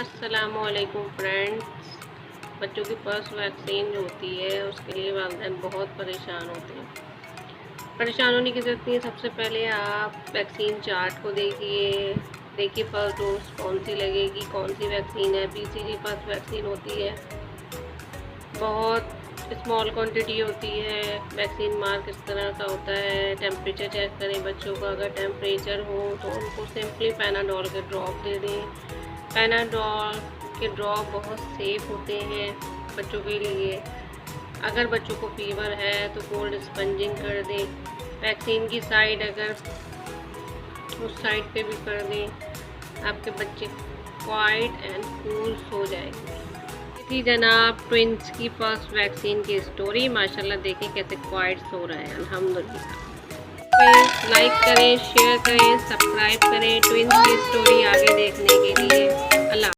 अस्सलामुअलैकुम फ्रेंड्स। बच्चों की फर्स्ट वैक्सीन जो होती है उसके लिए वालिदैन बहुत परेशान होते हैं। परेशान होने की ज़रूरत नहीं है। सबसे पहले आप वैक्सीन चार्ट को देखिए फर्स्ट डोज कौन सी लगेगी, कौन सी वैक्सीन है। BCG फर्स्ट वैक्सीन होती है, बहुत स्मॉल क्वांटिटी होती है। वैक्सीन मार्क इस तरह का होता है। टेम्परेचर चेक करें बच्चों का, अगर टेम्परेचर हो तो उनको सिंपली पैनाडोल के ड्रॉप दे दें। पैनाडोल के ड्रॉप बहुत सेफ़ होते हैं बच्चों के लिए। अगर बच्चों को फीवर है तो कोल्ड स्पंजिंग कर दें। वैक्सीन की साइड अगर उस साइड पे भी कर दें, आपके बच्चे क्वाइट एंड कूल सो जाएंगे। थी जनाब ट्विंस की फर्स्ट वैक्सीन की स्टोरी। माशाल्लाह देखें कैसे क्वाइट सो रहे हैं, अल्हम्दुलिल्लाह। लाइक करें, शेयर करें, सब्सक्राइब करें ट्विंस की स्टोरी आगे देखने के लिए।